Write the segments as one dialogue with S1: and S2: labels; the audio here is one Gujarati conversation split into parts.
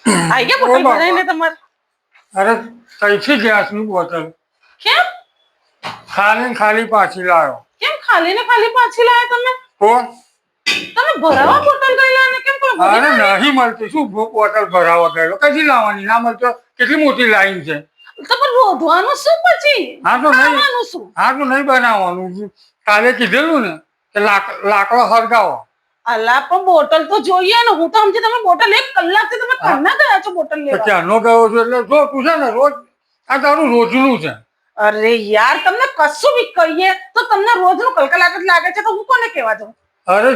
S1: આઈ ગયા બોટલ ભરાઈને તમારે?
S2: અરે કઈથી ગેસની બોટલ
S1: કેમ
S2: ખાલી પાછી લાવ્યો.
S1: કેમ ખાલી ને ખાલી પાછી લાવ્યા તમે?
S2: કોણ?
S1: તમે ભરાવા બોટલ ગયેલા ને કેમ કોઈ
S2: અરે નહીં મળતી. શું બોટલ ભરાવા ગયેલો? કઈથી લાવવાની? ના મળતો. કેટલી મોટી લાઈન છે.
S1: તમે રોધવાનું શું પછી?
S2: હા તો નહીં.
S1: ખાવાનું શું?
S2: હા તો નહીં બનાવવાનું. કાલે કીધેલું ને કે લાકડો હરગાવો.
S1: અલા પણ બોટલ તો જોઈએ ને. હું તો સમજી તમે બોટલ 1 કલાકથી તમે કરના ગયા છો બોટલ લેવા.
S2: ક્યાંનો ગયો છું એટલે જો તું છે ને રોજ આ તારું રોજનું છે.
S1: અરે યાર તમને કશું બી કહીએ તો તમને રોજનું કલકલાટ જ લાગે છે તો હું કોને કહેવા જાઉં?
S2: અરે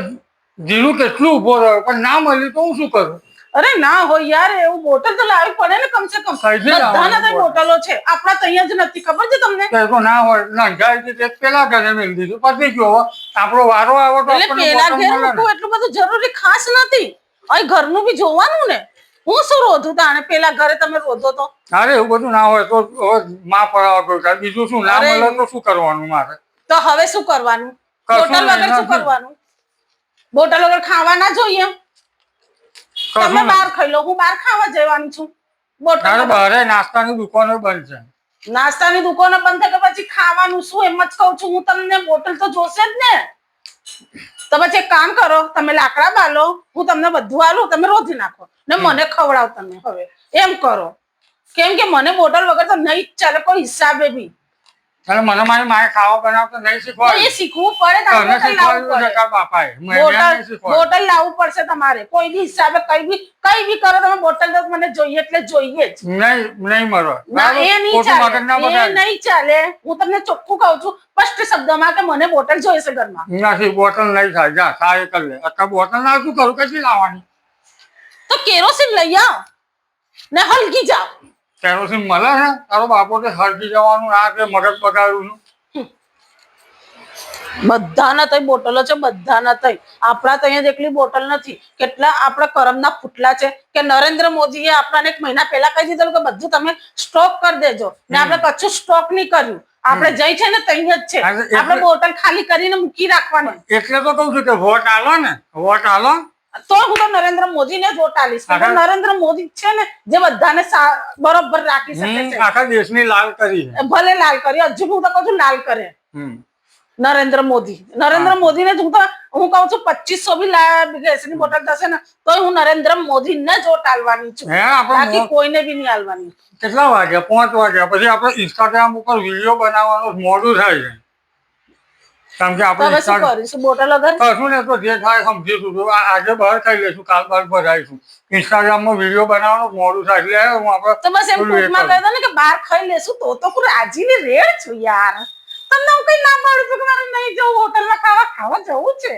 S2: જીનું કેટલું ઉભો રહ્યો પણ ના મળ્યું તો હું શું કરું?
S1: અરે ના હોય યાર એવું બોટલ તો લાવવી પડે ને કમસે કમ. બધાના ત્યાં બોટલો છે આપણા ત્યાં જ નથી ખબર છે તમને?
S2: તો ના હોય નંગાઈ તે પેલા ઘરે મેળ દીધું પછી ગયો આપણો વારો આવ્યો તો
S1: એટલે પેલા ઘરે મૂકવું એટલું બધું જરૂરી ખાસ નથી. અહીં ઘરનું બી જોવાનું ને. હું શું રોધું તાણે પેલા ઘરે તમે રોધો તો?
S2: અરે એવું બધું ના હોય તો માં પડાવવા ગયો બીજું શું ના મળે તો શું કરવાનું મારે?
S1: તો હવે શું કરવાનું? બોટલ વગર શું કરવાનું? બોટલ વગર ખાવા ના જોઈએ? તમે બહાર ખાઈ લો હું બહાર ખાવા જવાની છું. બોટલ
S2: બહાર નાસ્તાની દુકાનો બંધ છે.
S1: નાસ્તાની દુકાનો બંધ થાય તો પછી ખાવાનું શું? એમ જ કહું છું હું તમને. બોટલ તો જોશે જ ને. તો પછી એક કામ કરો તમે લાકડા બાલો હું તમને બધું આલું તમે રોધી નાખો ને મને ખવડાવ તમે હવે એમ કરો. કેમ કે મને બોટલ વગર તો નહીં જ ચાલે કોઈ હિસાબે બી.
S2: અને મને મારી માએ ખાવા બનાવતા નહીં શીખવાડ્યું.
S1: એ શીખવું પડે. બોટલ લાવવું પડશે તમારે. કોઈ બી હિસાબે કઈ બી કરો તમે બોટલ તો મને જોઈએ એટલે જોઈએ જ.
S2: નહીં મરો.
S1: ના એ નહીં ચાલે. એ નહીં ચાલે. હું તમને ચોખ્ખું કહું છું સ્પષ્ટ શબ્દમાં કે મને બોટલ જોઈશે ઘરમાં.
S2: નથી બોટલ નહીં થાય. જા થાય કરી લે. અત્યારે બોટલ ના શું કરું? કઈ લાવવાની?
S1: તો કેરોસીન લઈ આવ ને હલકી જાવ.
S2: કેરોસીન મળે છે? તારો બાપો તો હરકી જવાનું આ કે મગજ બગાડ્યું.
S1: બધાના તઈ બોટલો છે. બધાના તઈ. આપણા ત્યાં જેટલી બોટલ નથી. કેટલા આપણા કરમના ફૂટલા છે કે નરેન્દ્ર મોદીએ આપણને 1 મહિના પહેલા કહી દીધેલું કે બધું તમે સ્ટોક કરી દેજો ને આપણે કશું સ્ટોક નહીં કર્યું. આપણે જઈ છે ને તઈ જ છે. આપણે બોટલ ખાલી કરીને મૂકી રાખવાની.
S2: એટલે તો કહું છું કે વોટ આલો ને. વોટ આલો
S1: તો હું તો નરેન્દ્ર મોદીને જ વોટ આલીશ. નરેન્દ્ર મોદી છે ને જે બધાને બરોબર રાખી શકે છે.
S2: આખા દેશની લાલ કરી.
S1: ભલે લાલ કરી. હજુ હું તો કહું છું લાલ કરે નરેન્દ્ર મોદી. નરેન્દ્ર મોદીને જ હું કહું છું 2500 બી ગેસની બોટલ થશે ને તો હું નરેન્દ્ર મોદીને જ વોટ આલવાની છું. બાકી કોઈને બી નહીં આલવાની.
S2: કેટલા વાગ્યા? 5 વાગ્યા પછી આપણે ઇન્સ્ટાગ્રામ ઉપર વિડીયો બનાવવાનું મોડું થાય છે. કેમ કે આપણે
S1: શું કરીશું બોટલ વગર?
S2: કશું ને તો જે થાય સમજીશું. આજે બહાર ખાઈ લઈશું કાલ બહાર ભરાઈશું. ઇન્સ્ટાગ્રામમાં વિડીયો બનાવવાનું મોડું થાય એટલે હું આપણે
S1: તો બસ એમ ટૂંકમાં કહી દો ને કે બહાર ખાઈ લેશું તો હું રાજીની રેડ છું યાર. તમને હું કઈ ના પાડું છું કે મારે નહીં જવું હોટલમાં ખાવા જવું છે.